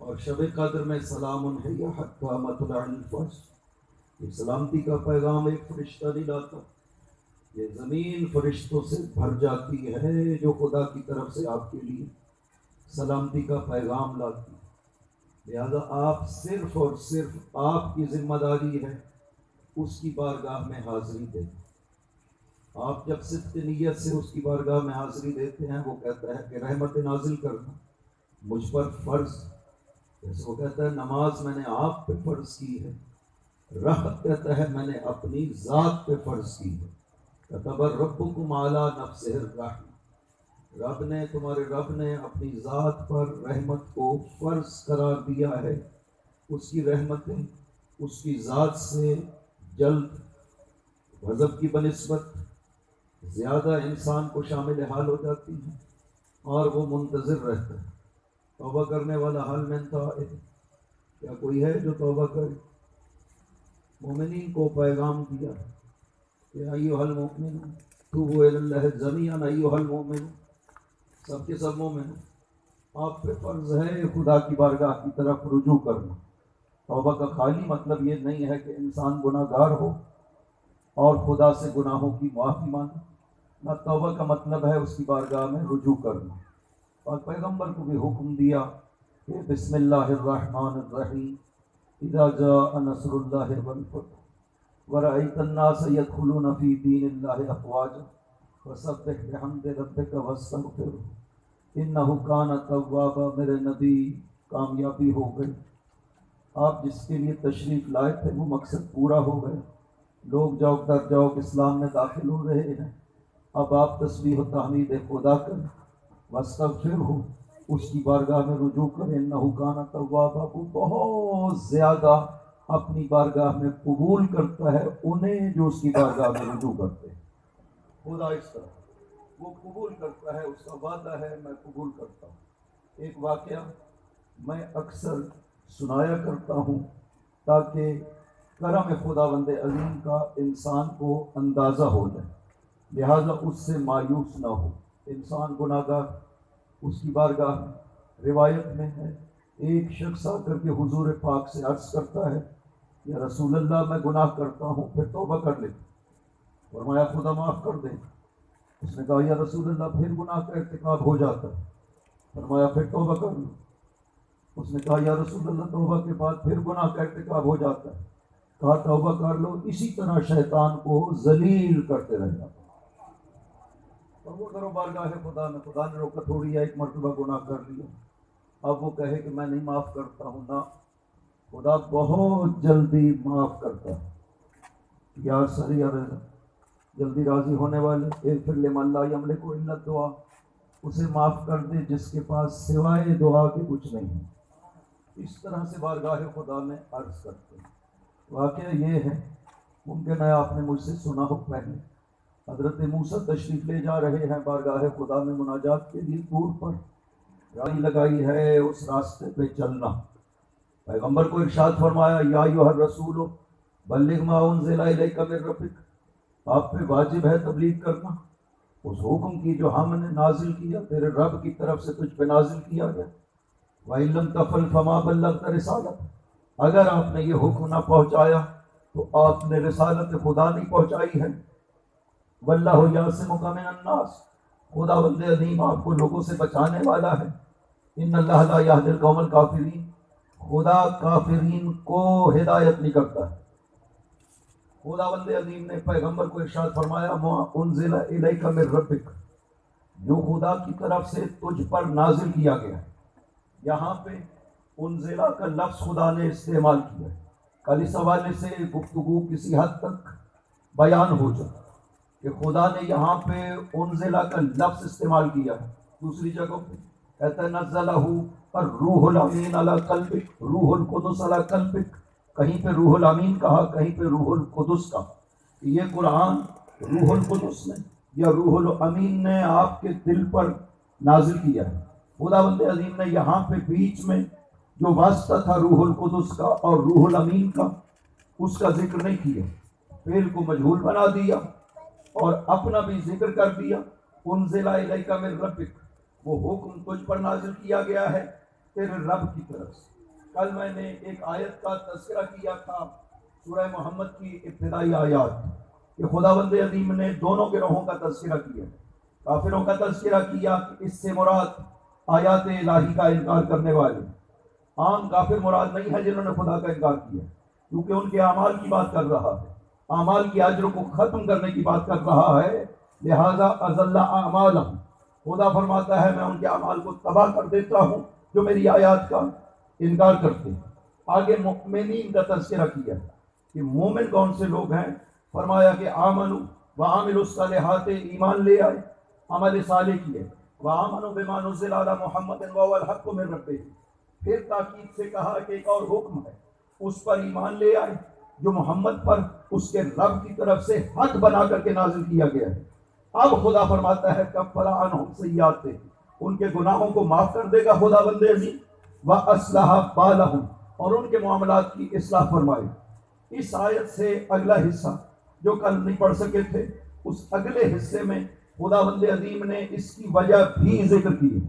اور شب قدر میں سلام ہے حتی مطلع الفجر، یہ سلامتی کا پیغام ایک فرشتہ نہیں لاتا، یہ زمین فرشتوں سے بھر جاتی ہے جو خدا کی طرف سے آپ کے لیے سلامتی کا پیغام لاتی ہے۔ لہذا آپ صرف اور صرف آپ کی ذمہ داری ہے اس کی بارگاہ میں حاضری دیں۔ آپ جب صدق نیت سے اس کی بارگاہ میں حاضری دیتے ہیں، وہ کہتا ہے کہ رحمت نازل کرنا مجھ پر فرض، جیسے وہ کہتا ہے نماز میں نے آپ پہ فرض کی ہے، رحمت کہتا ہے میں نے اپنی ذات پہ فرض کی ہے۔ کتب ربکم علی نفسہ الرحمہ، تمہارے رب نے اپنی ذات پر رحمت کو فرض قرار دیا ہے۔ اس کی رحمتیں اس کی ذات سے جلد غضب کی بنسبت زیادہ انسان کو شامل حال ہو جاتی ہیں، اور وہ منتظر رہتا ہے۔ توبہ کرنے والا حال میں تائب، کیا کوئی ہے جو توبہ کرے؟ مومنین کو پیغام دیا کہ ایھا المؤمنون توبوا الی اللہ جمیعا ایھا المؤمنون، سب کے سب مومن، آپ پہ فرض ہے خدا کی بارگاہ کی طرف رجوع کرنا۔ توبہ کا خالی مطلب یہ نہیں ہے کہ انسان گناہ گار ہو اور خدا سے گناہوں کی معافی مانگے، نہ توبہ کا مطلب ہے اس کی بارگاہ میں رجوع کرنا۔ اور پیغمبر کو بھی حکم دیا کہ بسم اللہ الرحمن الرحیم، اذا جاء نصر اللہ والفتح ورأیت الناس يدخلون فی دین اللہ افواجا فسبح بحمد ربک واستغفرہ انہ کان توابا۔ میرے نبی کامیابی ہو گئی، آپ جس کے لیے تشریف لائے تھے وہ مقصد پورا ہو گیا، لوگ جوک در جوک اسلام میں داخل ہو رہے ہیں۔ اب آپ تسبیح و تحمید خدا کریں، واستغفرہ، اس کی بارگاہ میں رجوع کریں، انہ کان توابا، وہ بہت زیادہ اپنی بارگاہ میں قبول کرتا ہے انہیں جو اس کی بارگاہ میں رجوع کرتے ہیں۔ خدا اس طرح وہ قبول کرتا ہے، اس کا وعدہ ہے میں قبول کرتا ہوں۔ ایک واقعہ میں اکثر سنایا کرتا ہوں تاکہ کرم خداوند عظیم کا انسان کو اندازہ ہو جائے، لہذا اس سے مایوس نہ ہو۔ انسان گناہ گار، اس کی بارگاہ میں روایت میں ہے ایک شخص آ کر کے حضور پاک سے عرض کرتا ہے یا رسول اللہ میں گناہ کرتا ہوں پھر توبہ کر لیتا، فرمایا خدا معاف کر دے۔ اس نے کہا یا رسول اللہ پھر گناہ کا ارتکاب ہو جاتا ہے، فرمایا پھر توبہ کر لو۔ اس نے کہا یا رسول اللہ توبہ کے بعد پھر گناہ کا ارتکاب ہو جاتا ہے، کہا توبہ کر لو۔ اسی طرح شیطان کو ذلیل کرتے رہ جاتا ہے۔ توبہ کرو بارگاہ خدا میں، خدا نے روکا تھوڑی ہے، ایک مرتبہ گناہ کر لیا اب وہ کہے کہ میں نہیں معاف کرتا ہوں، نہ، خدا بہت جلدی معاف کرتا ہے۔ یا سری اور جلدی راضی ہونے والے، ایک پھر لمن لا یملک الا الدعاء، اسے معاف کر دے جس کے پاس سوائے دعا کے کچھ نہیں ہے۔ اس طرح سے بارگاہ خدا میں عرض کرتے ہیں۔ واقعہ یہ ہے، ممکن ہے آپ نے مجھ سے سنا ہو پہلے، حضرت موسیٰ تشریف لے جا رہے ہیں بارگاہ خدا میں مناجات کے لیے، دور پر گاڑی لگائی ہے، اس راستے پہ چلنا۔ پیغمبر کو ارشاد فرمایا یا ایھا الرسول بلغ ما انزل الیک من ربک، آپ پہ واجب ہے تبلیغ کرنا اس حکم کی جو ہم نے نازل کیا، تیرے رب کی طرف سے تجھ پہ نازل کیا گیا۔ وَإِن لَّمْ تَفْعَلْ فَمَا بَلَّغْتَ رِسَالَتَهُ، اگر آپ نے یہ حکم نہ پہنچایا تو آپ نے رسالت خدا نہیں پہنچائی ہے۔ وَاللَّهُ يَعْصِمُكَ مِنَ النَّاسِ، خداوند عظیم آپ کو لوگوں سے بچانے والا ہے۔ ان اللہ لا یہدی القوم الکافرین، خدا کافرین کو ہدایت نہیں کرتا ہے۔ خداوند عظیم نے پیغمبر کو ارشاد فرمایا ما انزل الیک من ربک، جو خدا کی طرف سے تجھ پر نازل کیا گیا ہے۔ یہاں پہ انزلہ کا لفظ خدا نے استعمال کیا ہے، کل اس حوالے سے گفتگو کسی حد تک بیان ہو جائے کہ خدا نے یہاں پہ انزلہ کا لفظ استعمال کیا ہے۔ دوسری جگہ پہ کہتا ہے نزلہ الروح الامین علی قلبک، روح القدس علی قلبک، کہیں پہ روح الامین کہا، کہیں پہ روح القدس کہا۔ یہ قرآن روح القدس نے یا روح الامین نے آپ کے دل پر نازل کیا ہے۔ خداوند عظیم نے یہاں پہ بیچ میں جو واسطہ تھا روح القدس کا اور روح الامین کا، اس کا ذکر نہیں کیا، فعل کو مجہول بنا دیا اور اپنا بھی ذکر کر دیا۔ انزل الیک من ربک، وہ حکم تجھ پر نازل کیا گیا ہے۔ تیرے رب کی طرف سے۔ کل میں نے ایک آیت کا تذکرہ کیا تھا، سورہ محمد کی ابتدائی آیات، کہ خداوند عظیم نے دونوں گروہوں کا تذکرہ کیا، کافروں کا تذکرہ کیا کہ اس سے مراد آیات الہی کا انکار کرنے والے، عام کافر مراد نہیں ہے جنہوں نے خدا کا انکار کیا، کیونکہ ان کے اعمال کی بات کر رہا ہے، اعمال کی اجر کو ختم کرنے کی بات کر رہا ہے، لہذا اضل اعمالہم، خدا فرماتا ہے میں ان کے اعمال کو تباہ کر دیتا ہوں جو میری آیات کا انکار کرتے ہیں۔ آگے مؤمنین کا تذکرہ کیا کہ مومن کون سے لوگ ہیں، فرمایا کہ آمنوا وعملوا الصالحات، ایمان لے آئے، عمل صالح کیے، وآمنوا بما نزل علی محمد وهو الحق من ربهم، پھر تاکید سے کہا کہ ایک اور حکم ہے، اس پر ایمان لے آئے جو محمد پر اس کے رب کی طرف سے حق بنا کر کے نازل کیا گیا ہے۔ اب خدا فرماتا ہے کفر عنہم سیئات، ان کے گناہوں کو معاف کر دے گا خداوند عظیم، واصلح بالہم، اور ان کے معاملات کی اصلاح فرمائے۔ اس آیت سے اگلا حصہ جو کل نہیں پڑھ سکے تھے، اس اگلے حصے میں خداوند عظیم نے اس کی وجہ بھی ذکر کی ہے۔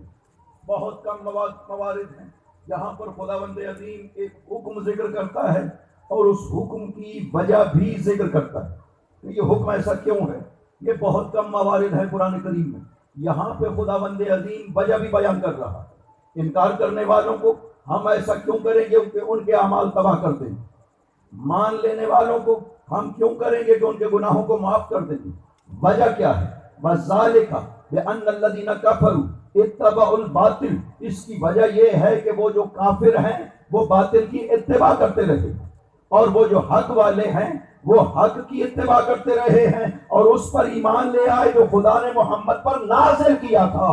بہت کم موارد ہیں جہاں پر خداوند عظیم ایک حکم ذکر کرتا ہے اور اس حکم کی وجہ بھی ذکر کرتا ہے کہ یہ حکم ایسا کیوں ہے۔ یہ بہت کم موارد ہیں قرآن کریم میں، یہاں پہ خداوند عظیم وجہ بھی بیان کر رہا ہے۔ انکار کرنے والوں کو ہم ایسا کیوں کریں گے کہ ان کے اعمال تباہ کر دیں گے، مان لینے والوں کو ہم کیوں کریں گے کہ ان کے گناہوں کو معاف کر دیں گے۔ وجہ کیا ہے؟ وَذَلِكَ بِأَنَّ الَّذِينَ كَفَرُوا اتَّبَعُوا الْبَاطِلَ، اس کی وجہ یہ ہے کہ وہ جو کافر ہیں وہ باطل کی اتباع کرتے رہے، اور وہ جو حق والے ہیں وہ حق کی اتباع کرتے رہے ہیں اور اس پر ایمان لے آئے جو خدا نے محمد پر نازل کیا تھا۔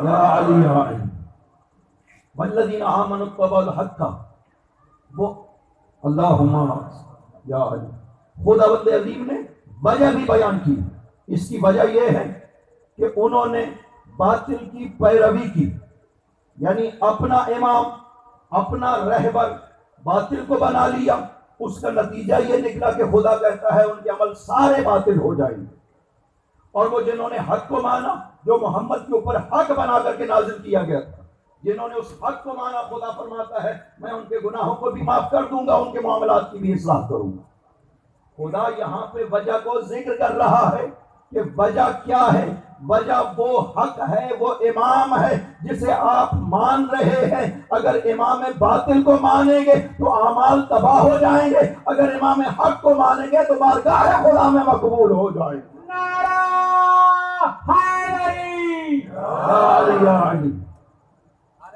یا علی یا علی والذین آمنوا اتبعوا الحق، وہ اللہم یا علی، خداوند عظیم نے وجہ بھی بیان کی۔ اس کی وجہ یہ ہے کہ انہوں نے باطل کی پیروی کی، یعنی اپنا امام، اپنا رہبر باطل کو بنا لیا، اس کا نتیجہ یہ نکلا کہ خدا کہتا ہے ان کے عمل سارے باطل ہو جائیں گے۔ اور وہ جنہوں نے حق کو مانا جو محمد کے اوپر حق بنا کر کے نازل کیا گیا تھا، جنہوں نے اس حق کو مانا، خدا فرماتا ہے میں ان کے گناہوں کو بھی معاف کر دوں گا، ان کے معاملات کی بھی اصلاح کروں گا۔ خدا یہاں پہ وجہ کو ذکر کر رہا ہے کہ وجہ کیا ہے؟ وجہ وہ حق ہے، وہ امام ہے جسے آپ مان رہے ہیں۔ اگر امام باطل کو مانیں گے تو اعمال تباہ ہو جائیں گے، اگر امام حق کو مانیں گے تو بارگاہ خدا میں مقبول ہو جائیں گے۔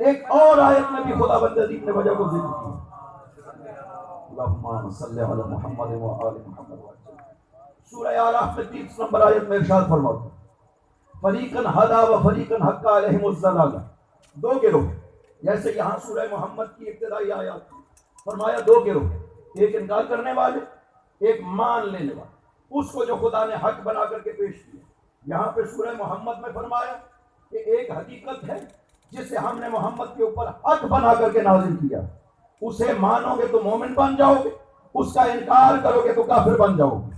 ایک اور آیت میں بھی خداوند عظیم نے وجہ کو ذکر کیا، اللہم صلی علی محمد و آل محمد۔ سورہ اعراف میں 30 نمبر آیت میں ارشاد فرماتا فریقاً ہدی و فریقاً حق علیہم الضلالہ، دو گروہ، جیسے یہاں سورہ محمد کی ابتدائی آیات فرمایا دو گروہ، ایک انکار کرنے والے، ایک مان لینے والے، اس کو جو خدا نے حق بنا کر کے پیش کیا۔ یہاں پہ سورہ محمد میں فرمایا کہ ایک حقیقت ہے جسے ہم نے محمد کے اوپر حق بنا کر کے نازل کیا، اسے مانو گے تو مومن بن جاؤ گے، اس کا انکار کرو گے تو کافر بن جاؤ گے۔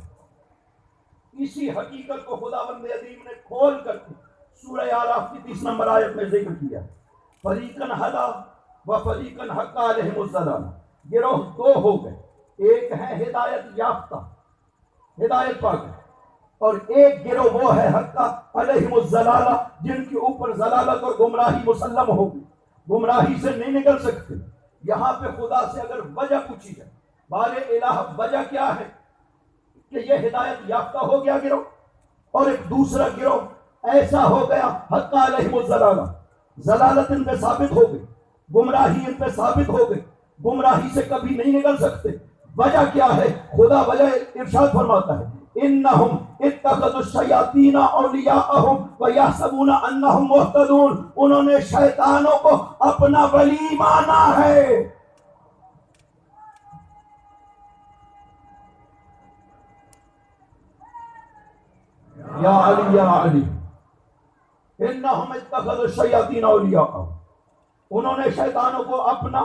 اسی حقیقت کو خداوند عظیم نے کھول کر کے سورہ اعراف کی 30 نمبر آیت میں ذکر کیا، فریقاً ہدی و فریقاً حق علیہم الضلالہ، گروہ دو ہو گئے، ایک ہے ہدایت یافتہ، ہدایت پا گئے، اور ایک گروہ وہ ہے حق علیہم الضلالہ جن کے اوپر ضلالت اور گمراہی مسلم ہوگی، گمراہی سے نہیں نکل سکتے۔ یہاں پہ خدا سے اگر وجہ پوچھی جائے، بارے الہ وجہ کیا ہے کہ یہ ہدایت یافتہ ہو گیا گروہ، اور ایک دوسرا گروہ ایسا ہو گیا حق علیہم الضلالہ، ضلالت ان پہ ثابت ہو گئی، گمراہی ان پہ ثابت ہو گئی، گمراہی سے کبھی نہیں نکل سکتے۔ وجہ کیا ہے؟ خدا وجہ ارشاد فرماتا ہے انہم اتخذوا الشیاطین اولیاءہم ویحسبون انہم مہتدون، انہوں نے شیطانوں کو اپنا ولی مانا ہے۔ یا علی یا علی انہم اتخذوا الشیاطین اولیاءہم، انہوں نے شیطانوں کو اپنا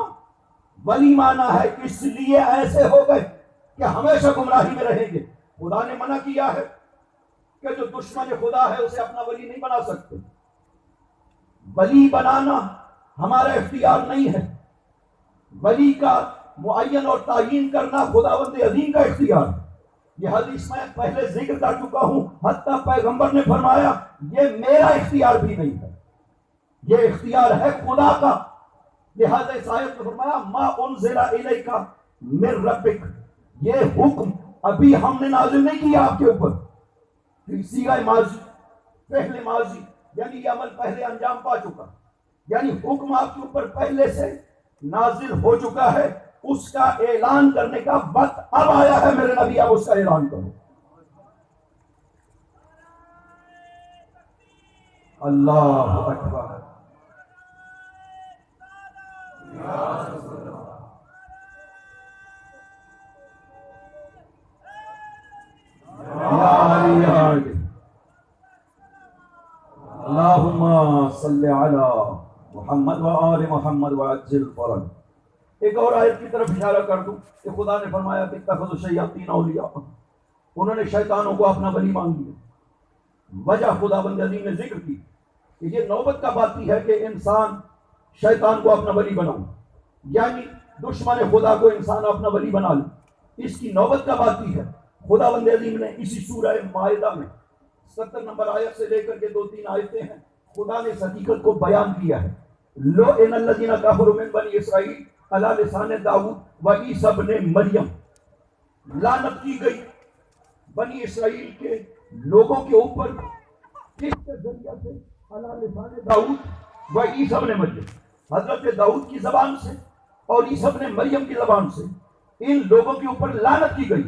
ولی مانا ہے، اس لیے ایسے ہو گئے کہ ہمیشہ گمراہی میں رہیں گے۔ خدا نے منع کیا ہے کہ جو دشمن خدا ہے اسے اپنا ولی نہیں بنا سکتے. ولی بنانا ہمارا اختیار نہیں ہے. ولی کا معین اور تعین کرنا خداوند عظیم کا اختیار ہے. یہ حدیث میں پہلے ذکر کر چکا ہوں، حتیٰ پیغمبر نے فرمایا یہ میرا اختیار بھی نہیں ہے، یہ اختیار ہے خدا کا. لہذا اس آیت میں فرمایا ما انزل الیک من ربک، یہ حکم ابھی ہم نے نازل نہیں کیا آپ کے اوپر. صیغہ ماضی، پہلے ماضی، یعنی یہ عمل پہلے انجام پا چکا، یعنی حکم آپ کے اوپر پہلے سے نازل ہو چکا ہے. اس کا اعلان کرنے کا وقت اب آیا ہے میرے نبی، اب اس کا اعلان کرو. اللہ اکبر. اللہم صلی علی محمد و آل محمد وعجل فرج. ایک اور آیت کی طرف اشارہ کر دوں کہ خدا نے فرمایا کہ اتخذوا الشیاطین اولیاء، انہوں نے شیطانوں کو اپنا ولی مان لیا. وجہ خداوند عظیم نے ذکر کی کہ یہ نوبت کا باتی ہے کہ انسان شیطان کو اپنا ولی بنائے، یعنی دشمن خدا کو انسان اپنا ولی بنا لے. اس کی نوبت کا باتی ہے. خداوند عظیم نے اسی سورہ مائدہ میں 70 نمبر آیت سے لے کر کے 2-3 آیتیں ہیں، خدا نے اس حقیقت کو بیان کیا ہے. لو ان الذین کفروا من بنی اسرائیل علی لسان داؤد و عیسی ابن مریم، لعنت کی گئی بنی اسرائیل کے لوگوں کے اوپر کس کے ذریعے سے؟ علی لسان داؤد و عیسی ابن مریم، حضرت داؤد کی زبان سے اور عیسی ابن مریم کی زبان سے ان لوگوں کے اوپر لعنت کی گئی.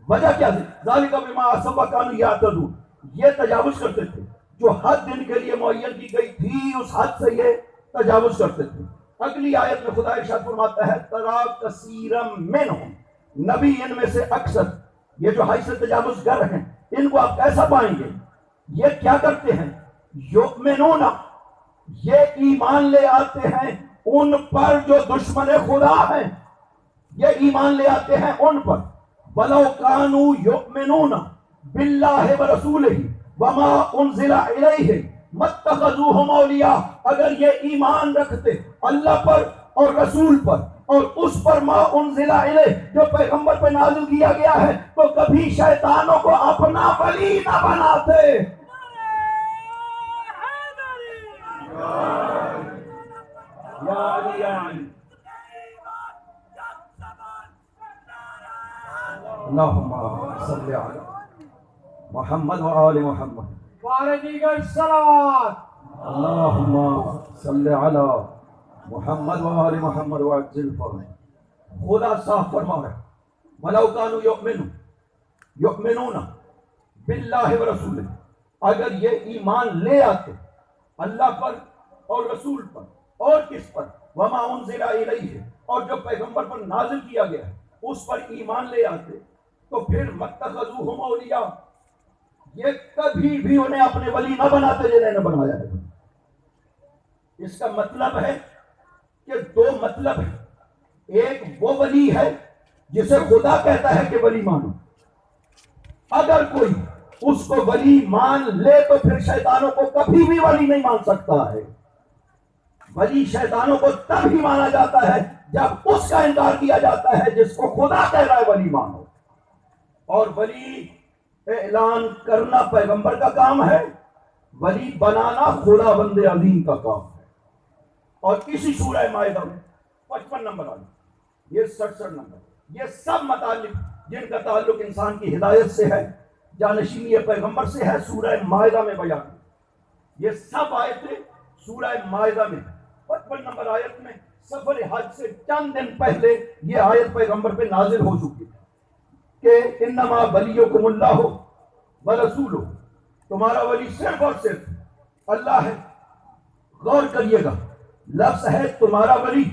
وجہ کیا ہے؟ ذالک بما عصوا وکانوا یعتدون، یہ تجاوز کرتے تھے، جو حد ان کے لیے معین کی گئی تھی اس حد سے یہ تجاوز کرتے تھے. اگلی آیت میں خدا ارشاد فرماتا ہے ترا کثیرا منہم، نبی ان میں سے اکثر، یہ جو حد سے تجاوز گر ہیں ان کو آپ کیسا پائیں گے؟ یہ کیا کرتے ہیں؟ یؤمنون، یہ ایمان لے آتے ہیں ان پر جو دشمن خدا ہیں، یہ ایمان لے آتے ہیں ان پر. وَلَوْ كَانُوا يُؤْمِنُونَ بِاللَّهِ وَرَسُولِهِ وَمَا أُنزِلَ إِلَيْهِ مَا اتَّخَذُوهُمْ أَوْلِيَاءَ، اگر یہ ایمان رکھتے اللہ پر اور رسول پر اور اس پر ما انزل الیہ جو پیغمبر پہ نازل کیا گیا ہے، تو کبھی شیطانوں کو اپنا ولی نہ بناتے. یا علی اللہم صلی علی محمد و آل محمد وعلیکم السلام. اللہم صلی علی محمد و آل محمد وعجل فرج. خدا صاف فرما ہے وَلَوْ كَانُوا يُؤْمِنُونَ بِاللَّهِ وَرَسُولِهِ، اگر یہ ایمان لے آتے اللہ پر اور رسول پر اور کس پر؟ وَمَا أُنزِلَ إِلَيْهِ، اور جو پیغمبر پر نازل کیا گیا ہے اس پر ایمان لے آتے، تو پھر مَتَّخَذُوهُمْ أَوْلِيَاءَ، یہ کبھی بھی انہیں اپنے ولی نہ بناتے جنہیں نے بنایا ہے. اس کا مطلب ہے کہ 2 مطلب ہے. ایک وہ ولی ہے جسے خدا کہتا ہے کہ ولی مانو، اگر کوئی اس کو ولی مان لے تو پھر شیطانوں کو کبھی بھی ولی نہیں مان سکتا ہے. ولی شیطانوں کو تب ہی مانا جاتا ہے جب اس کا انکار کیا جاتا ہے جس کو خدا کہہ رہا ہے ولی مانو. اور ولی اعلان کرنا پیغمبر کا کام ہے، ولی بنانا خداوند عظیم کا کام ہے. اور اسی سورہ مائدہ میں 55 نمبر آئی، یہ 67 نمبر، یہ سب متعلق جن کا تعلق انسان کی ہدایت سے ہے، جانشینی پیغمبر سے ہے، سورہ مائدہ میں بیان. یہ سب آیتیں سورہ مائدہ میں 55 نمبر آیت میں سفر حج سے چند دن پہلے یہ آیت پیغمبر پہ نازل ہو چکی کہ انما ولیکم اللہ ورسولہ، تمہارا ولی صرف اور صرف اللہ ہے. غور کریے گا، لفظ ہے تمہارا ولی.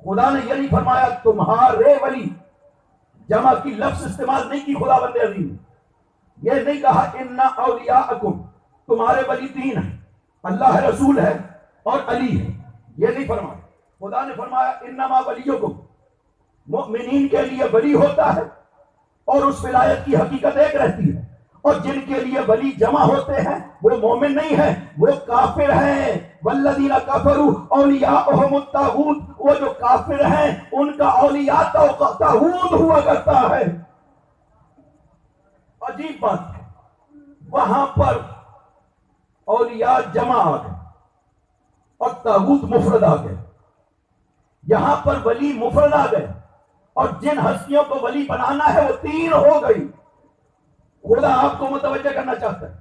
خدا نے یہ نہیں فرمایا تمہارے ولی، جمع کی لفظ استعمال نہیں کی خداوند عظیم نے. یہ نہیں کہا ان اولیاءکم، تمہارے ولی 3 ہیں، اللہ ہے، رسول ہے اور علی ہے. یہ نہیں فرمایا. خدا نے فرمایا انما ولیکم، مؤمنین کے لیے ولی ہوتا ہے اور اس ولایت کی حقیقت ایک رہتی ہے، اور جن کے لیے ولی جمع ہوتے ہیں وہ مومن نہیں ہے، وہ کافر ہیں۔ والذین کفروا اولیاءہم الطاغوت، وہ جو کافر ہیں ان کا اولیاء طاغوت ہوا کرتا ہے۔ عجیب بات ہے، وہاں پر اولیاء جمع آ گئے اور طاغوت مفرد آ گئے، یہاں پر ولی مفرد آ گئے، اور جن ہستیوں کو ولی بنانا ہے وہ تین ہو گئی۔ خدا آپ کو متوجہ کرنا چاہتا ہے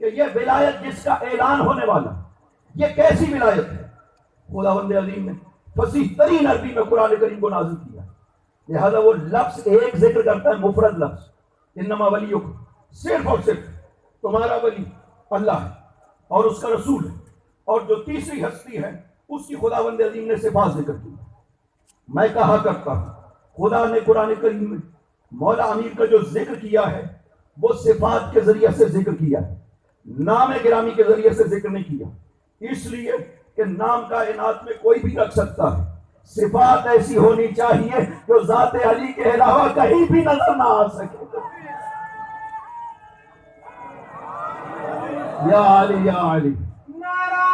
کہ یہ ولایت جس کا اعلان ہونے والا، یہ کیسی ولایت ہے؟ خداوند عظیم نے فصیح ترین عربی میں قرآن کریم کو نازل کیا، لہذا وہ لفظ ایک ذکر کرتا ہے، مفرد لفظ، انما ولیکم، صرف اور صرف تمہارا ولی اللہ ہے اور اس کا رسول ہے، اور جو تیسری ہستی ہے اس کی خداوند عظیم نے صفات ذکر کی۔ میں کہا کرتا ہوں خدا نے قرآن کریم میں مولا امیر کا جو ذکر کیا ہے وہ صفات کے ذریعے سے ذکر کیا ہے، نام گرامی کے ذریعے سے ذکر نہیں کیا، اس لیے کہ نام کائنات میں کوئی بھی رکھ سکتا ہے، صفات ایسی ہونی چاہیے جو ذات علی کے علاوہ کہیں بھی نظر نہ آ سکے۔ یا علی یا علی، نعرہ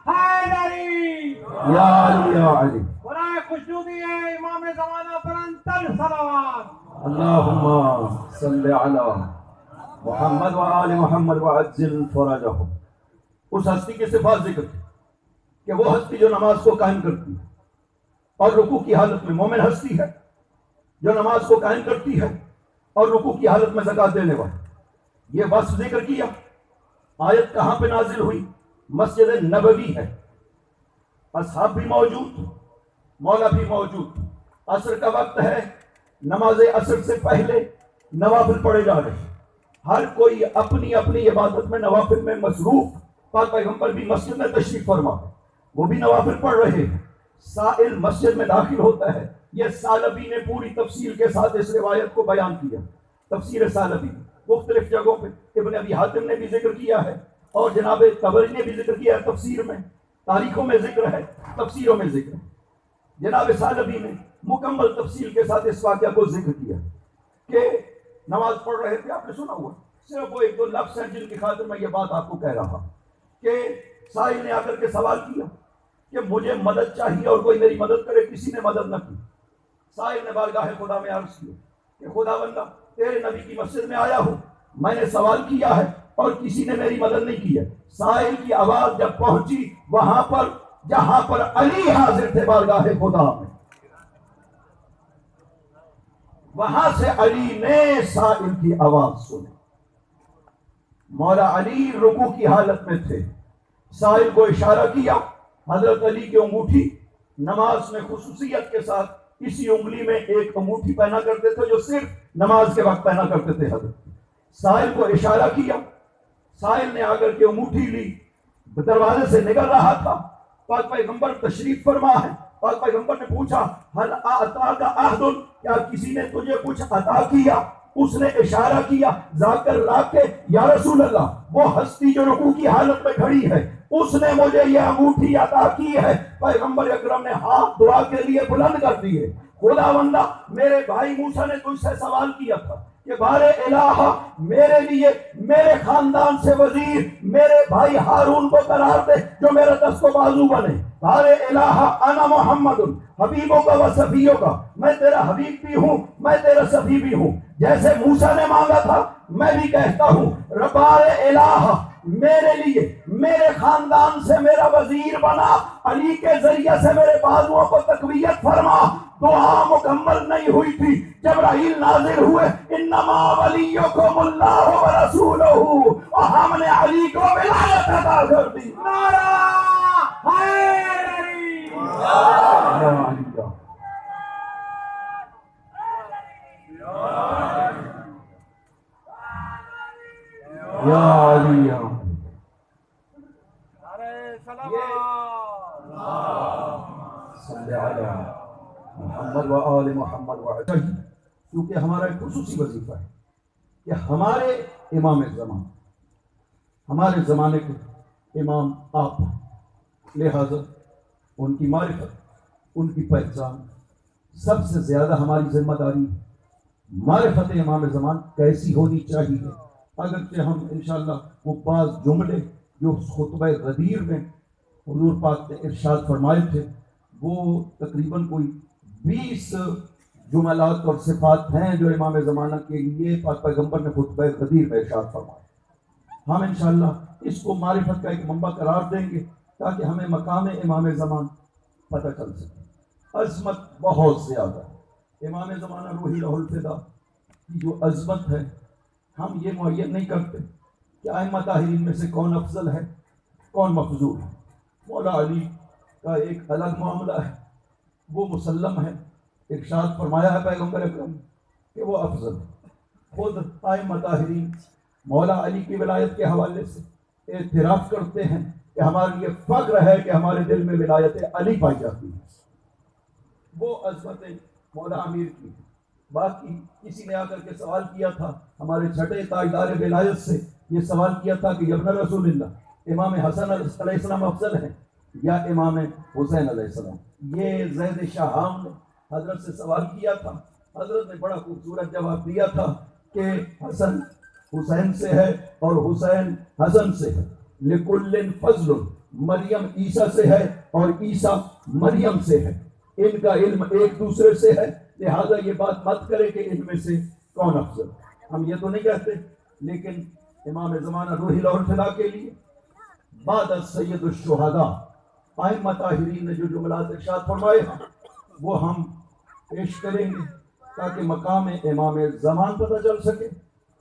حیدری، یا علی یا علی، برائے خوشنودی ہے امام زمانہ پر انتر صلوات۔ اللہم صلی علی محمد وآل محمد وعجل فرجہم۔ اس ہستی کی صفات ذکر کی کہ وہ ہستی جو نماز کو قائم کرتی ہے اور رکوع کی حالت میں، مومن ہستی ہے جو نماز کو قائم کرتی ہے اور رکوع کی حالت میں زکوٰۃ دینے والی۔ یہ وصف ذکر کیا، آیت کہاں پہ نازل ہوئی؟ مسجد نبوی ہے، اصحاب بھی موجود، مولا بھی موجود، عصر کا وقت ہے، نماز عصر سے پہلے نوافل پڑھے جا رہے ہیں، ہر کوئی اپنی اپنی عبادت میں نوافل میں مصروف۔ پاک پیغمبر بھی مسجد میں تشریف فرما، وہ بھی نوافل پڑھ رہے ہیں، سائل مسجد میں داخل ہوتا ہے۔ یہ ثعلبی نے پوری تفصیل کے ساتھ اس روایت کو بیان کیا، تفسیر ثعلبی مختلف جگہوں پہ، ابن ابی حاتم نے بھی ذکر کیا ہے اور جناب طبری نے بھی ذکر کیا ہے، تفسیر میں، تاریخوں میں ذکر ہے، تفسیروں میں ذکر ہے۔ جناب ثعلبی نے مکمل تفصیل کے ساتھ اس واقعہ کو ذکر کیا کہ نماز پڑھ رہے تھے، آپ نے سنا ہوا، صرف وہ ایک دو لفظ ہیں جن کی خاطر میں یہ بات آپ کو کہہ رہا ہوں کہ سائل نے آ کر کے سوال کیا کہ مجھے مدد چاہیے اور کوئی میری مدد کرے، کسی نے مدد نہ کی۔ سائل نے بارگاہ خدا میں عرض کیا کہ خدا بندہ تیرے نبی کی مسجد میں آیا ہوں، میں نے سوال کیا ہے اور کسی نے میری مدد نہیں کی ہے۔ سائل کی آواز جب پہنچی وہاں پر جہاں پر علی حاضر تھے بارگاہ خدا میں، وہاں سے علی نے سائل کی آواز سنی۔ مولا علی رکوع کی حالت میں تھے، سائل کو اشارہ کیا، حضرت علی کی انگوٹھی، نماز میں خصوصیت کے ساتھ اسی انگلی میں ایک انگوٹھی پہنا کرتے تھے جو صرف نماز کے وقت پہنا کرتے تھے۔ حضرت سائل کو اشارہ کیا، سائل نے آ کر کے انگوٹھی لی، دروازے سے نکل رہا تھا، پاک پیغمبر تشریف فرما ہے، پاک پیغمبر نے پوچھا حل اعطاک احد، کیا کسی نے تجھے کچھ عطا کیا؟ اس نے اشارہ کیا ذاکر لا کے، یا رسول اللہ وہ ہستی جو رکوع کی حالت میں کھڑی ہے اس نے مجھے یہ انگوٹھی عطا کی ہے۔ پیغمبر اکرم نے ہاتھ دعا کے لیے بلند کر دیے، خدا بندہ میرے بھائی موسیٰ نے تجھ سے سوال کیا تھا کہ بار الہ میرے لیے میرے خاندان سے وزیر میرے بھائی ہارون کو قرار دے جو میرا دست و بازو بنے۔ بار الہ انا محمد حبیبوں کا و صفیوں کا، میں تیرا حبیب بھی ہوں میں تیرا صفی بھی ہوں، جیسے موسیٰ نے مانگا تھا میں بھی کہتا ہوں بار الہ میرے لیے میرے خاندان سے میرا وزیر بنا، علی کے ذریعے سے میرے بازوؤں کو تقویت فرما۔ دعا مکمل نہیں ہوئی تھی، جبرائیل نازل ہوئے، انما ولیکم اللہ ورسولہ، اور ہم نے علی کو ولایت عطا کر دی۔ نعرہ حیدری، یا علی یا نعرہ صلوات، صلی علی محمد و آل محمد و علی، کیونکہ ہمارا ایک خصوصی وظیفہ ہے کہ ہمارے امام زمان، ہمارے زمانے کے امام آپ ہیں، لہذا ان کی معرفت، ان کی پہچان سب سے زیادہ ہماری ذمہ داری ہے معرفت امام زمان کیسی ہونی چاہیے. اگرچہ ہم انشاءاللہ وہ بعض جملے جو خطبہ غدیر میں حضور پاک نے ارشاد فرمائے تھے، وہ تقریباً کوئی 20 جملات اور صفات ہیں جو امام زمانہ کے لیے پاک پیغمبر نے خطبہ غدیر میں ارشاد فرمائے. ہم انشاءاللہ اس کو معرفت کا ایک منبع قرار دیں گے تاکہ ہمیں مقام امام زمان پتہ چل سکے. عظمت بہت زیادہ ہے. امام زمانہ روحی لوح الفدا کی جو عظمت ہے، ہم یہ معین نہیں کرتے کہ ائمہ طاہرین میں سے کون افضل ہے کون مفضول ہے. مولا علی کا ایک الگ معاملہ ہے، وہ مسلم ہے. ارشاد فرمایا ہے پیغمبر اکرم کہ وہ افضل ہے. خود ائمہ طاہرین مولا علی کی ولایت کے حوالے سے اعتراف کرتے ہیں کہ ہمارے لیے فخر ہے کہ ہمارے دل میں ولایت علی پائی جاتی ہے. وہ عظمت مولا امیر کی. باقی کسی نے آ کر کے سوال کیا تھا ہمارے چھٹے تاجدار ولایت سے، یہ سوال کیا تھا کہ ابن رسول اللہ، امام حسن علیہ السلام افضل ہے یا امام حسین علیہ السلام؟ یہ زید شاہام نے حضرت سے سوال کیا تھا. حضرت نے بڑا خوبصورت جواب دیا تھا کہ حسن حسین سے ہے اور حسین حسن سے ہے. لکل فضل، مریم عیسیٰ سے ہے اور عیسیٰ مریم سے ہے. ان کا علم ایک دوسرے سے ہے، لہذا یہ بات مت کرے کہ ان میں سے کون افضل. ہم یہ تو نہیں کہتے، لیکن امام زمانہ روحی لوح الفدا کے لیے بعد سید الشہداء ائمہ طاہرین نے جو جملات ارشاد فرمائے ہیں وہ ہم پیش کریں گے تاکہ مقام امام زمان پتہ چل سکے.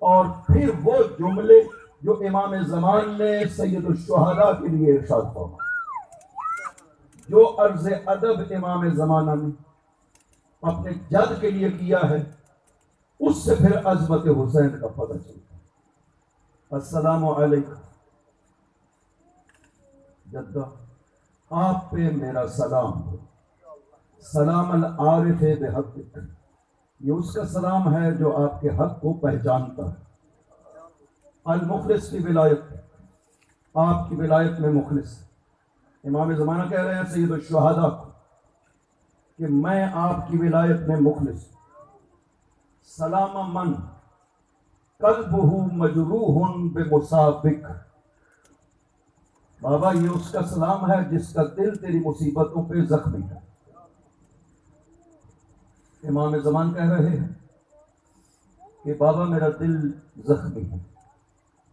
اور پھر وہ جملے جو امام زمان نے سید الشہداء کے لیے ارشاد فرمائے، جو عرض ادب امام زمانہ نے اپنے جد کے لیے کیا ہے، اس سے پھر عظمت حسین کا پتہ چلتا ہے. السلام علیکم جدہ، آپ پہ میرا سلام ہو. سلام العارف بحق، یہ اس کا سلام ہے جو آپ کے حق کو پہچانتا ہے. المخلص کی ولایت، آپ کی ولایت میں مخلص. امام زمانہ کہہ رہے ہیں سید الشہداء کو کہ میں آپ کی ولایت میں مخلص. سلام من قلبہ مجروح بمصابک، بابا یہ اس کا سلام ہے جس کا دل تیری مصیبتوں پہ زخمی ہے. امام زمان کہہ رہے ہیں کہ بابا میرا دل زخمی ہے.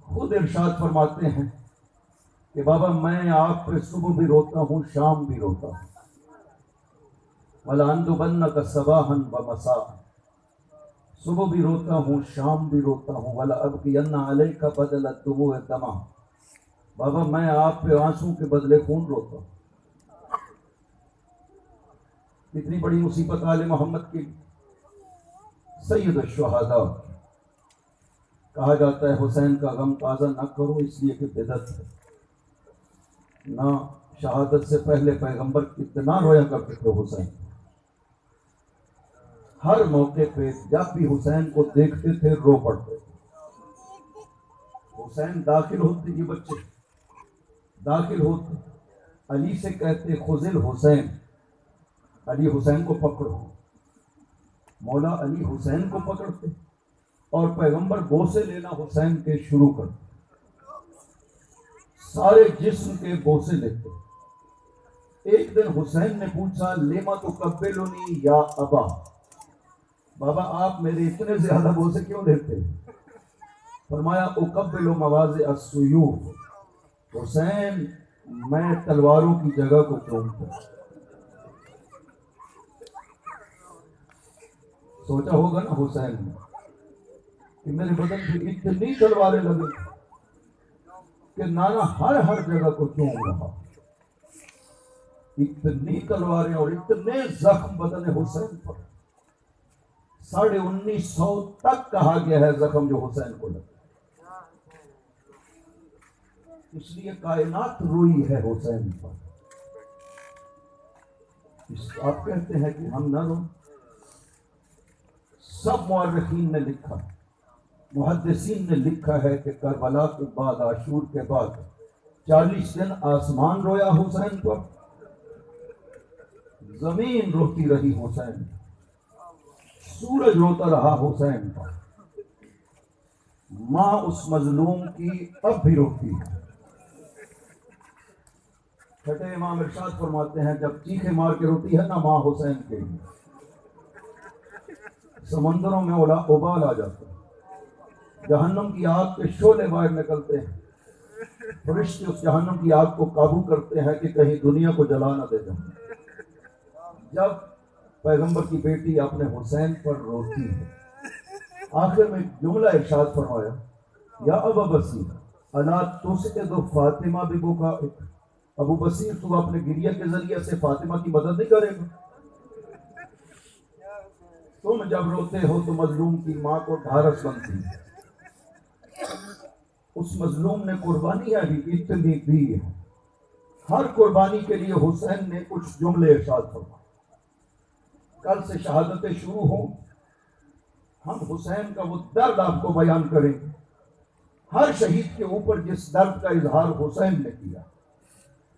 خود ارشاد فرماتے ہیں کہ بابا میں آپ پہ صبح بھی روتا ہوں شام بھی روتا ہوں. وَلَأَنْدُبَنَّكَ صَبَاحًا وَمَسَاءً، صبح بھی روتا ہوں شام بھی روتا ہوں. وَلَأَبْكِيَنَّ عَلَيْكَ بَدَلَ الدُّمُوعِ دَمًا، بابا میں آپ پہ آنسوں کے بدلے خون روتا ہوں. اتنی بڑی مصیبت آل محمد کی. سید الشہداء کہا جاتا ہے حسین کا غم تازہ نہ کرو اس لیے کہ بدعت ہے. نہ شہادت سے پہلے پیغمبر کتنا رویا کرتے تھے حسین. ہر موقع پہ جب بھی حسین کو دیکھتے تھے رو پڑتے تھے. حسین داخل ہوتے ہی بچے داخل ہوتے علی سے کہتے خذل حسین، علی حسین کو پکڑو. مولا علی حسین کو پکڑتے اور پیغمبر بوسے لینا حسین کے شروع کرتے. سارے جسم کے بوسے لیتے. ایک دن حسین نے پوچھا لیما تقبلنی یا ابا، بابا آپ میرے اتنے زیادہ بوسے کیوں لیتے؟ فرمایا اقبل مواضع السیوف، حسین میں تلواروں کی جگہ کو چومتا. سوچا ہوگا نا حسین نے کہ میرے بدن پہ اتنی تلواریں لگے کہ نانا ہر جگہ کو چوم رہا. اتنی تلواریں اور اتنے زخم بدن حسین پر. 1950 تک کہا گیا ہے زخم جو حسین کو لگے. اس لیے کائنات روئی ہے حسین پر. آپ کہتے ہیں کہ ہم نہ رو. سب مورخین نے لکھا، محدثین نے لکھا ہے کہ کربلا کے بعد عاشور کے بعد 40 دن آسمان رویا حسین پر، زمین روتی رہی حسین. سورج روتا رہا حسین پر، ماں اس مظلوم کی اب بھی روتی ہے۔ چھٹے امام ارشاد فرماتے ہیں جب چیخے مار کے روتی ہے نا ماں حسین کے لیے، سمندروں میں ابال آ جاتا ہے، جہنم کی آگ کے شعلے باہر نکلتے ہیں، فرشتے اس جہنم کی آگ کو قابو کرتے ہیں کہ کہیں دنیا کو جلا نہ دے جائیں۔ جب پیغمبر کی بیٹی اپنے حسین پر روتی ہے، آخر میں جملہ ارشاد فرمایا یا ابا بصیر الا تسعد فاطمہ ببکائک، ابو بصیر تو اپنے گریہ کے ذریعے سے فاطمہ کی مدد نہیں کرے گا؟ تم جب روتے ہو تو مظلوم کی ماں کو ڈھارس بنتی ہے۔ اس مظلوم نے قربانیاں بھی اتنی دی ہے، ہر قربانی کے لیے حسین نے کچھ جملے ارشاد فرمائے۔ کل سے شہادتیں شروع ہوں، ہم حسین کا وہ درد آپ کو بیان کریں گے، ہر شہید کے اوپر جس درد کا اظہار حسین نے کیا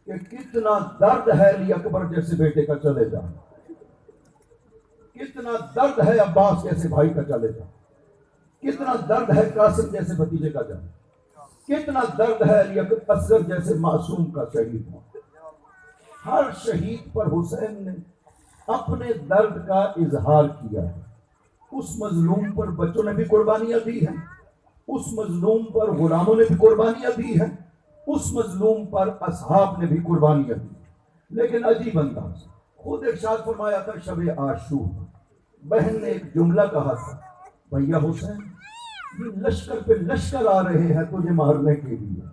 کہ کتنا درد ہے علی اکبر جیسے بیٹے کا چلے جانا، کتنا درد ہے عباس جیسے بھائی کا چلے جانا، کتنا درد ہے قاسم جیسے بھتیجے کا جانا، کتنا درد ہے علی اصغر جیسے معصوم کا شہید ہونا۔ ہر شہید پر حسین نے اپنے درد کا اظہار کیا ہے۔ اس مظلوم پر بچوں نے بھی قربانیاں دی ہیں، اس مظلوم پر غلاموں نے بھی قربانیاں دی ہیں، اس مظلوم پر اصحاب نے بھی قربانیاں دی، لیکن عجیب انداز خود ارشاد فرمایا تھا شب عاشور، بہن نے ایک جملہ کہا تھا بھیا حسین یہ لشکر پہ لشکر آ رہے ہیں تجھے مارنے کے لیے،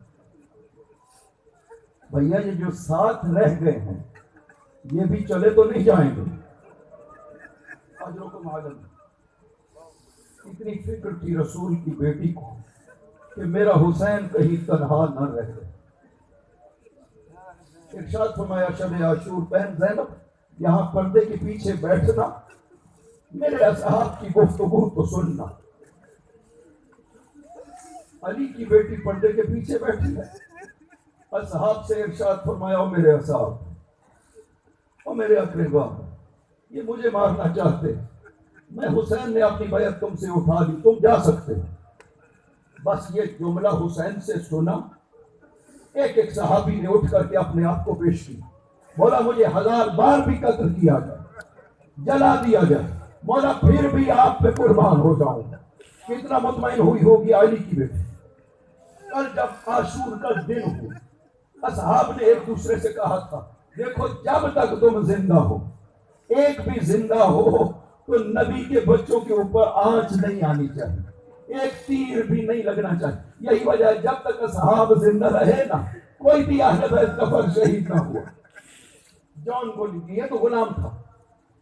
بھیا یہ جو ساتھ رہ گئے ہیں یہ بھی چلے تو نہیں جائیں گے۔ اجرکم عالم، اتنی فکر تھی رسول کی بیٹی کو کہ میرا حسین کہیں تنہا نہ رہ جائے۔ ارشاد فرمایا شب عاشور بہن زینب یہاں پردے کے پیچھے بیٹھنا، میرے اصحاب کی گفتگو تو سننا۔ علی کی بیٹی پردے کے پیچھے بیٹھی ہے، اصحاب سے ارشاد فرمایا او میرے اصحاب، او میرے اقربا، یہ مجھے مارنا چاہتے، میں حسین نے اپنی بیعت تم سے اٹھا لی، تم جا سکتے ہو۔ بس یہ جملہ حسین سے سنا، ایک ایک صحابی نے اٹھ کر کے اپنے آپ کو پیش کیا، مولا مجھے 1000 بار بھی قتل کیا جائے، جلا دیا جائے، مولا پھر بھی آپ پہ قربان ہو جاؤں۔ کتنا مطمئن ہوئی ہوگی علی کی بیٹی۔ کل جب عاشور کا دن ہو، اصحاب نے ایک دوسرے سے کہا تھا دیکھو جب تک تم زندہ ہو، ایک بھی زندہ ہو تو نبی کے بچوں کے اوپر آنچ نہیں آنی چاہیے، ایک تیر بھی نہیں لگنا چاہیے۔ یہی وجہ ہے جب تک اصحاب زندہ رہے نا کوئی بھی اہل بیت کا فرد شہید نہ ہوا۔ جان بولی کہ یہ تو غلام تھا،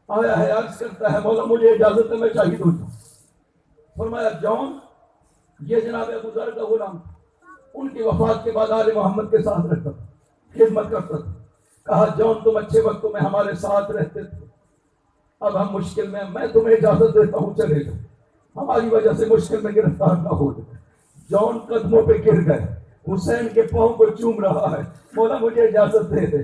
آیا ہے عرض کرتا ہے مولا مجھے اجازت ہے میں شہید ہو جاؤں۔ فرمایا جان یہ جناب ابو ذر کا غلام تھا، ان کی وفات کے بعد آل محمد کے ساتھ رہتا تھا، خدمت کرتا تھا۔ کہا جان تم اچھے وقتوں میں ہمارے ساتھ رہتے تھے، اب ہم مشکل میں، میں تمہیں اجازت دیتا ہوں چلے جاؤ، ہماری وجہ سے مشکل میں گرفتار نہ ہو جائے۔ جان قدموں پہ گر گئے، حسین کے پاؤں کو چوم رہا ہے، مولا مجھے اجازت دے دے،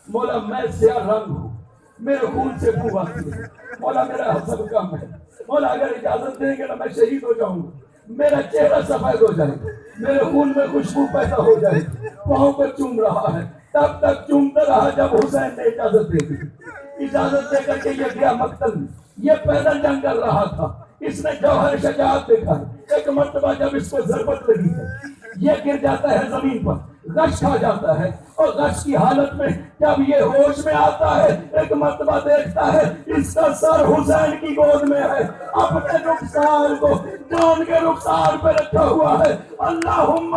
مولا میں سیاہ رنگ ہوں، میرے خون سے بو آتی ہے، مولا میرا حسب کم ہے، مولا اگر اجازت دیں گے نا میں شہید ہو جاؤں گا، میرا چہرہ سفید ہو جائے گا، میرے خون میں خوشبو پیدا ہو جائے گی۔ پاؤں کو چوم رہا ہے، تب تک چومتا رہا جب حسین نے اجازت دے دی۔ اجازت دے کر کے یہ گیا مقتل میں، یہ پیدل جنگ کر رہا تھا، اس نے جوہر شجاعت دیکھا ہے۔ ایک مرتبہ جب اس کو ضربت لگی ہے یہ گر جاتا ہے زمین پر، غش کھا جاتا ہے، اور غش کی حالت میں جب یہ ہوش میں آتا ہے ایک مرتبہ دیکھتا ہے اس کا سر حسین کی گود میں ہے، اپنے رخسار کو جان کے رخسار پہ رکھا ہوا ہے۔ اللہم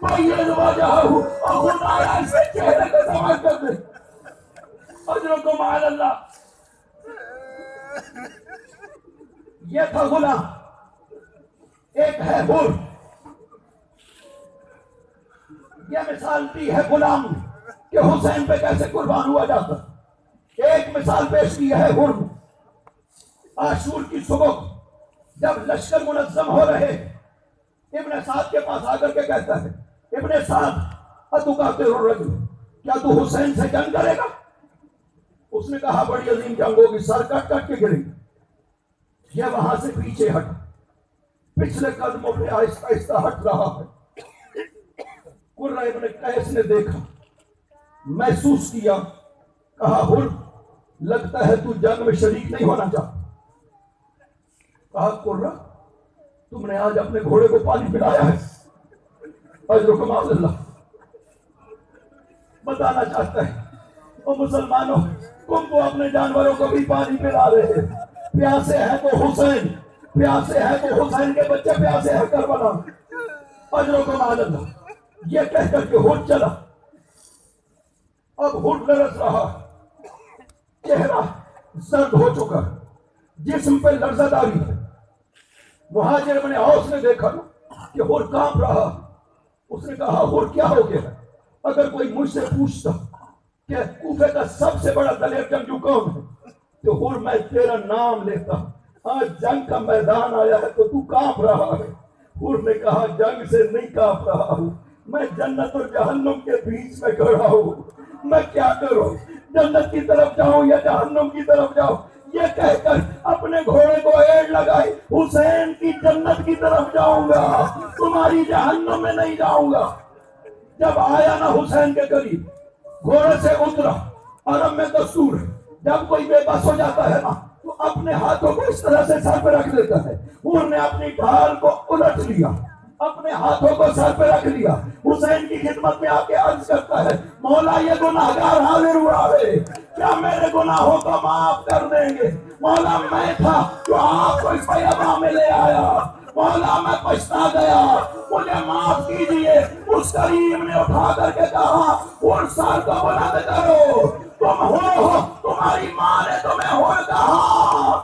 بید وجہہ، اور خدایا اس کے چہرے کو سمجھ کر دے۔ اجرکم علی اللہ۔ یہ تھا غلام، ایک ہے حر۔ یہ مثال دی ہے غلام کہ حسین پہ کیسے قربان ہوا جاتا۔ ایک مثال پیش کی ہے حر۔ عاشور کی صبح جب لشکر منظم ہو رہے ابن سعد کے پاس آ کر کے کہتا ہے ابن سعد اتقاتل الرجل، کیا تو حسین سے جنگ کرے گا؟ اس نے کہا بڑی عظیم جنگ ہوگی، سر کٹ کٹ کے گریں گے۔ یہ وہاں سے پیچھے ہٹ، پچھلے قدموں پہ آہستہ آہستہ ہٹ رہا ہے۔ قرہ ابن قیس نے دیکھا، محسوس کیا، کہا حر لگتا ہے تو جنگ میں شریک نہیں ہونا چاہتا۔ کہا قرہ تم نے آج اپنے گھوڑے کو پانی پلایا ہے؟ اجرکم علی اللہ۔ بتانا چاہتا ہے او مسلمانوں، تم کو اپنے جانوروں کو بھی پانی پلا رہے ہیں، پیاسے ہیں تو حسین، پیاسے ہیں تو حسین کے بچے پیاسے ہیں کربلا، اجرکم علی اللہ۔ یہ کہہ کر کے ہٹ چلا۔ اب ہٹ لرز رہا، چہرہ زرد ہو چکا، جسم پہ لرزہ داری ہے۔ مہاجر ابن اوس نے دیکھا کہ ہر کانپ رہا۔ اس نے کہا ہر کیا ہو گیا؟ اگر کوئی مجھ سے پوچھتا کہ کوفے کا سب سے بڑا دلیر جنگجو کون ہے تو ہر میں تیرا نام لیتا۔ آج جنگ کا میدان آیا ہے تو کانپ رہا ہے۔ ہر نے کہا جنگ سے نہیں کانپ رہا ہوں، میں جنت اور جہنم کے بیچ میں کھڑا ہوں، میں کیا کروں؟ جنت کی طرف جاؤں یا جہنم کی طرف جاؤں؟ یہ کہہ کر اپنے گھوڑے کو ایڑ لگائی، حسین کی جنت کی طرف جاؤں گا، تمہاری جہنم میں نہیں جاؤں گا۔ جب آیا نا حسین کے قریب، گھوڑے سے اترا۔ عرب میں دستور ہے جب کوئی بے بس ہو جاتا ہے نا تو اپنے ہاتھوں کو اس طرح سے سر پہ رکھ دیتا ہے۔ انہوں نے اپنی ڈھال کو الٹ لیا، اپنے ہاتھوں کو سر پہ رکھ لیا، حسین کی خدمت میں آ کے عرض کرتا ہے مولا یہ گناہگار حاضر ہوا ہے، کیا میرے گناہوں کو معاف کر دیں گے؟ مولا میں تھا جو آپ کو اس بیاباں میں لے آیا، مولا میں پچھتا گیا، مجھے معاف کیجئے۔ اس کریم نے اٹھا کر کے کہا اور سر کو بلند کرو، تم ہو، تمہاری ماں نے تمہیں ہو کہا۔